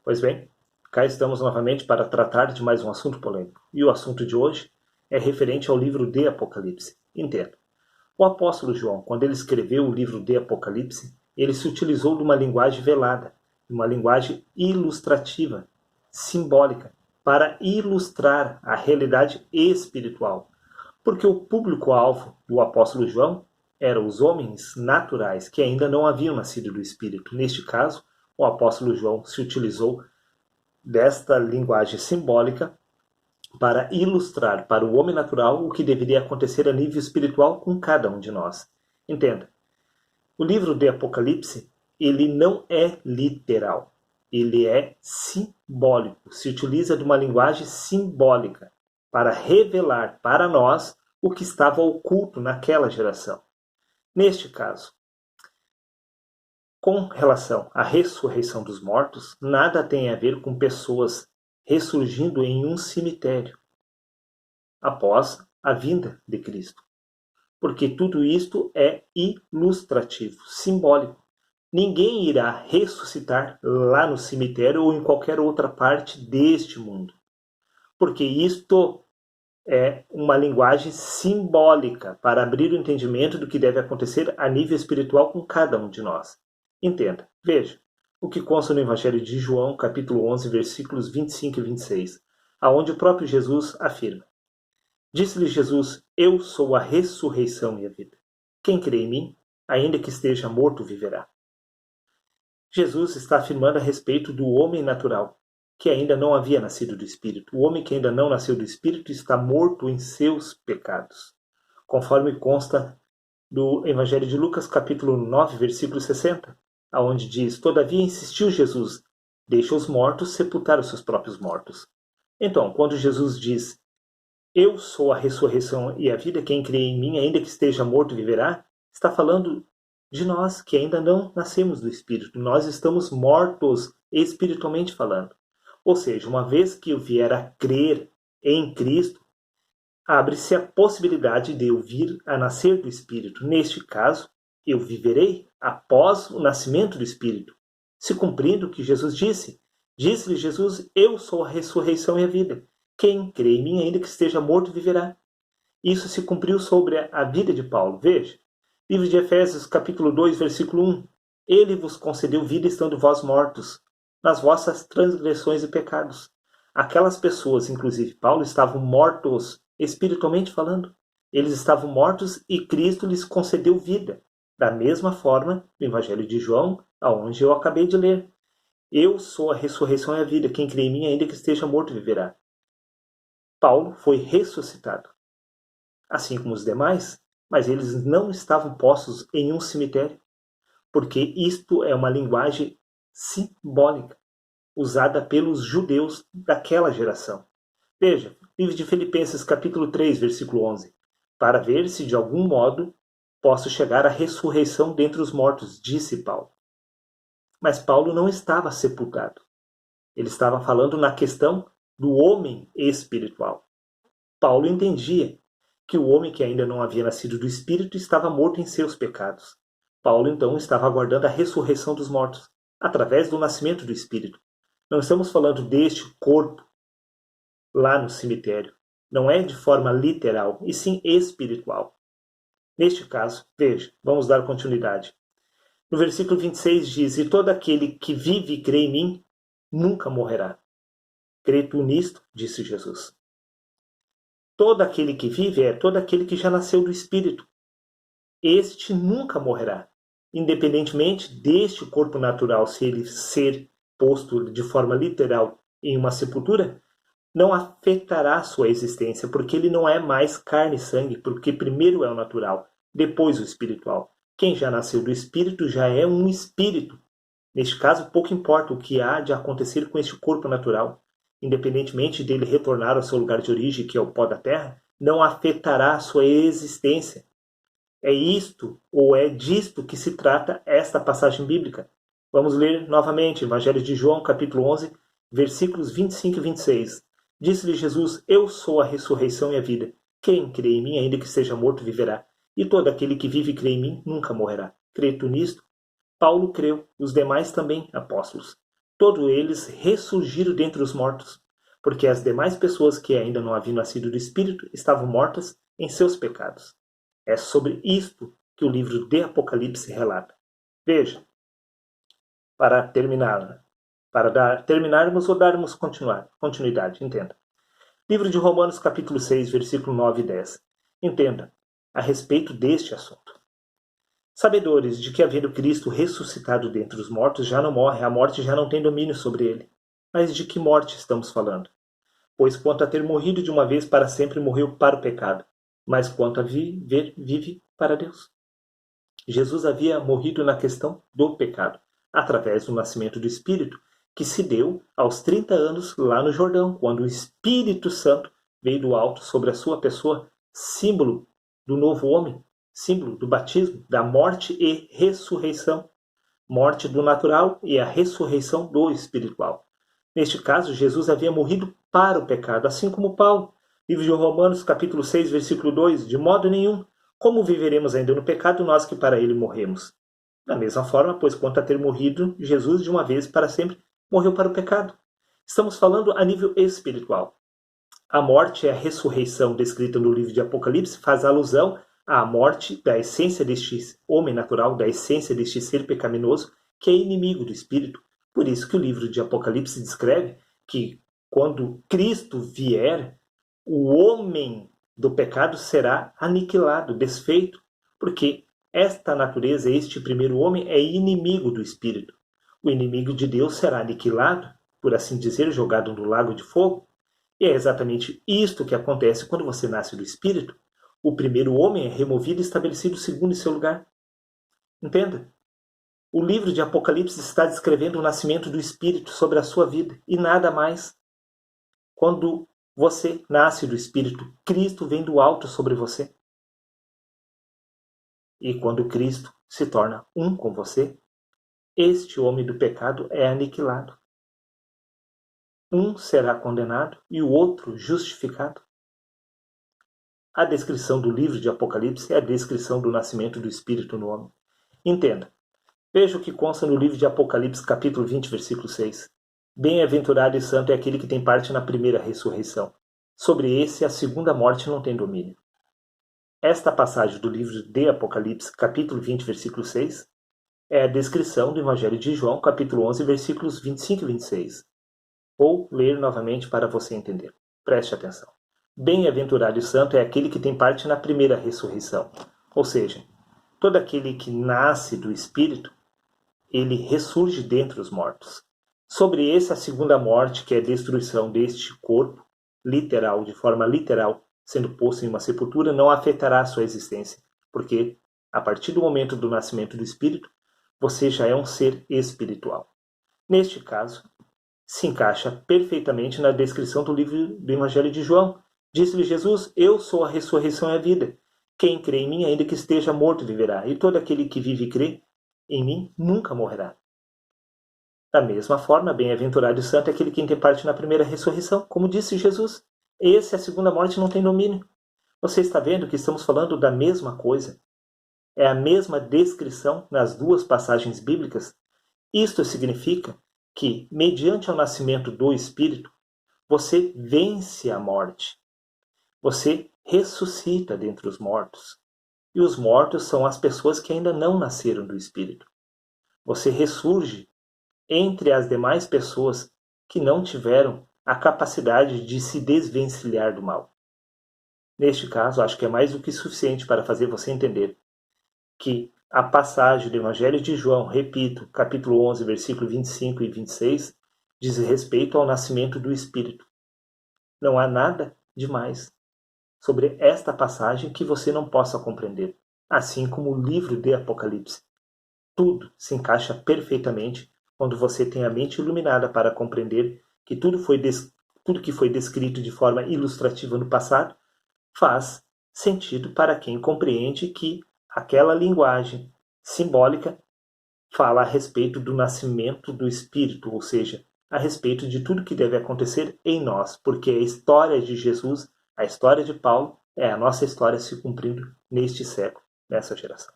Pois bem, cá estamos novamente para tratar de mais um assunto polêmico. E o assunto de hoje é referente ao livro de Apocalipse. Entenda. O apóstolo João, quando ele escreveu o livro de Apocalipse, ele se utilizou de uma linguagem velada, de uma linguagem ilustrativa, simbólica, para ilustrar a realidade espiritual. Porque o público-alvo do apóstolo João eram os homens naturais que ainda não haviam nascido do Espírito. Neste caso, o apóstolo João se utilizou desta linguagem simbólica para ilustrar para o homem natural o que deveria acontecer a nível espiritual com cada um de nós. Entenda, o livro de Apocalipse, ele não é literal, ele é simbólico, se utiliza de uma linguagem simbólica para revelar para nós o que estava oculto naquela geração. Neste caso, com relação à ressurreição dos mortos, nada tem a ver com pessoas ressurgindo em um cemitério após a vinda de Cristo. Porque tudo isto é ilustrativo, simbólico. Ninguém irá ressuscitar lá no cemitério ou em qualquer outra parte deste mundo. Porque isto é uma linguagem simbólica para abrir o entendimento do que deve acontecer a nível espiritual com cada um de nós. Entenda, veja, o que consta no Evangelho de João, capítulo 11, versículos 25 e 26, aonde o próprio Jesus afirma: Disse-lhe Jesus: Eu sou a ressurreição e a vida. Quem crê em mim, ainda que esteja morto, viverá. Jesus está afirmando a respeito do homem natural, que ainda não havia nascido do Espírito. O homem que ainda não nasceu do Espírito está morto em seus pecados, conforme consta do Evangelho de Lucas, capítulo 9, versículo 60, aonde diz: Todavia insistiu Jesus, deixa os mortos sepultar os seus próprios mortos. Então, quando Jesus diz: Eu sou a ressurreição e a vida, quem crê em mim, ainda que esteja morto, viverá, está falando de nós que ainda não nascemos do Espírito. Nós estamos mortos espiritualmente falando. Ou seja, uma vez que eu vier a crer em Cristo, abre-se a possibilidade de eu vir a nascer do Espírito. Neste caso, eu viverei após o nascimento do Espírito, se cumprindo o que Jesus disse. Disse-lhe Jesus: Eu sou a ressurreição e a vida. Quem crê em mim, ainda que esteja morto, viverá. Isso se cumpriu sobre a vida de Paulo. Veja, livro de Efésios, capítulo 2, versículo 1. Ele vos concedeu vida estando vós mortos, nas vossas transgressões e pecados. Aquelas pessoas, inclusive Paulo, estavam mortos espiritualmente falando. Eles estavam mortos e Cristo lhes concedeu vida. Da mesma forma, no Evangelho de João, aonde eu acabei de ler. Eu sou a ressurreição e a vida. Quem crê em mim, ainda que esteja morto, viverá. Paulo foi ressuscitado, assim como os demais, mas eles não estavam postos em um cemitério, porque isto é uma linguagem simbólica, usada pelos judeus daquela geração. Veja, livro de Filipenses, capítulo 3, versículo 11. Para ver se de algum modo posso chegar à ressurreição dentre os mortos, disse Paulo. Mas Paulo não estava sepultado. Ele estava falando na questão do homem espiritual. Paulo entendia que o homem que ainda não havia nascido do Espírito estava morto em seus pecados. Paulo então estava aguardando a ressurreição dos mortos, através do nascimento do Espírito. Não estamos falando deste corpo lá no cemitério. Não é de forma literal, e sim espiritual. Neste caso, veja, vamos dar continuidade. No versículo 26 diz: E todo aquele que vive e crê em mim, nunca morrerá. Crê tu nisto? Disse Jesus. Todo aquele que vive é todo aquele que já nasceu do Espírito. Este nunca morrerá. Independentemente deste corpo natural, se ele ser posto de forma literal em uma sepultura, não afetará a sua existência, porque ele não é mais carne e sangue, porque primeiro é o natural, depois o espiritual. Quem já nasceu do Espírito já é um espírito. Neste caso, pouco importa o que há de acontecer com este corpo natural. Independentemente dele retornar ao seu lugar de origem, que é o pó da terra, não afetará a sua existência. É isto, ou é disto que se trata esta passagem bíblica. Vamos ler novamente, Evangelho de João, capítulo 11, versículos 25 e 26. Disse-lhe Jesus: Eu sou a ressurreição e a vida. Quem crê em mim, ainda que esteja morto, viverá. E todo aquele que vive e crê em mim, nunca morrerá. Crê tu nisto? Paulo creu, os demais também apóstolos. todos eles ressurgiram dentre os mortos, porque as demais pessoas que ainda não haviam nascido do Espírito estavam mortas em seus pecados. É sobre isto que o livro de Apocalipse relata. Veja, para terminarmos ou darmos continuidade, entenda. Livro de Romanos, capítulo 6, versículo 9 e 10. Entenda a respeito deste assunto. Sabedores de que, havendo Cristo ressuscitado dentre os mortos, já não morre, a morte já não tem domínio sobre ele. Mas de que morte estamos falando? Pois quanto a ter morrido de uma vez para sempre, morreu para o pecado, mas quanto a viver, vive para Deus. Jesus havia morrido na questão do pecado, através do nascimento do Espírito, que se deu aos 30 anos lá no Jordão, quando o Espírito Santo veio do alto sobre a sua pessoa, símbolo do novo homem, símbolo do batismo, da morte e ressurreição. Morte do natural e a ressurreição do espiritual. Neste caso, Jesus havia morrido para o pecado, assim como Paulo. Livro de Romanos, capítulo 6, versículo 2, de modo nenhum. Como viveremos ainda no pecado, nós que para ele morremos? Da mesma forma, pois quanto a ter morrido, Jesus de uma vez para sempre morreu para o pecado. Estamos falando a nível espiritual. A morte e a ressurreição descrita no livro de Apocalipse faz alusão à morte da essência deste homem natural, da essência deste ser pecaminoso, que é inimigo do Espírito. Por isso que o livro de Apocalipse descreve que quando Cristo vier, o homem do pecado será aniquilado, desfeito, porque esta natureza, este primeiro homem, é inimigo do Espírito. O inimigo de Deus será aniquilado, por assim dizer, jogado no lago de fogo. E é exatamente isto que acontece quando você nasce do Espírito. O primeiro homem é removido e estabelecido segundo em seu lugar. Entenda? O livro de Apocalipse está descrevendo o nascimento do Espírito sobre a sua vida e nada mais. Quando você nasce do Espírito, Cristo vem do alto sobre você. E quando Cristo se torna um com você, este homem do pecado é aniquilado. Um será condenado e o outro justificado. A descrição do livro de Apocalipse é a descrição do nascimento do Espírito no homem. Entenda. Veja o que consta no livro de Apocalipse, capítulo 20, versículo 6. Bem-aventurado e santo é aquele que tem parte na primeira ressurreição. Sobre esse, a segunda morte não tem domínio. Esta passagem do livro de Apocalipse, capítulo 20, versículo 6, é a descrição do Evangelho de João, capítulo 11, versículos 25 e 26. Vou ler novamente para você entender. Preste atenção. Bem-aventurado e santo é aquele que tem parte na primeira ressurreição. Ou seja, todo aquele que nasce do Espírito, ele ressurge dentre os mortos. Sobre esse, a segunda morte, que é a destruição deste corpo, literal, de forma literal, sendo posto em uma sepultura, não afetará a sua existência, porque, a partir do momento do nascimento do Espírito, você já é um ser espiritual. Neste caso, se encaixa perfeitamente na descrição do livro do Evangelho de João. Disse-lhe Jesus: eu sou a ressurreição e a vida. Quem crê em mim, ainda que esteja morto, viverá. E todo aquele que vive e crê em mim, nunca morrerá. Da mesma forma, bem-aventurado e santo é aquele que tem parte na primeira ressurreição. Como disse Jesus, esse, a segunda morte, não tem domínio. Você está vendo que estamos falando da mesma coisa? É a mesma descrição nas duas passagens bíblicas? Isto significa que, mediante o nascimento do Espírito, você vence a morte. Você ressuscita dentre os mortos. E os mortos são as pessoas que ainda não nasceram do Espírito. Você ressurge entre as demais pessoas que não tiveram a capacidade de se desvencilhar do mal. Neste caso, acho que é mais do que suficiente para fazer você entender que a passagem do Evangelho de João, repito, capítulo 11, versículo 25 e 26, diz respeito ao nascimento do Espírito. Não há nada demais sobre esta passagem que você não possa compreender, assim como o livro de Apocalipse. Tudo se encaixa perfeitamente quando você tem a mente iluminada para compreender que tudo que foi descrito de forma ilustrativa no passado faz sentido para quem compreende que aquela linguagem simbólica fala a respeito do nascimento do Espírito, ou seja, a respeito de tudo que deve acontecer em nós, porque a história de Jesus, a história de Paulo, é a nossa história se cumprindo neste século, nessa geração.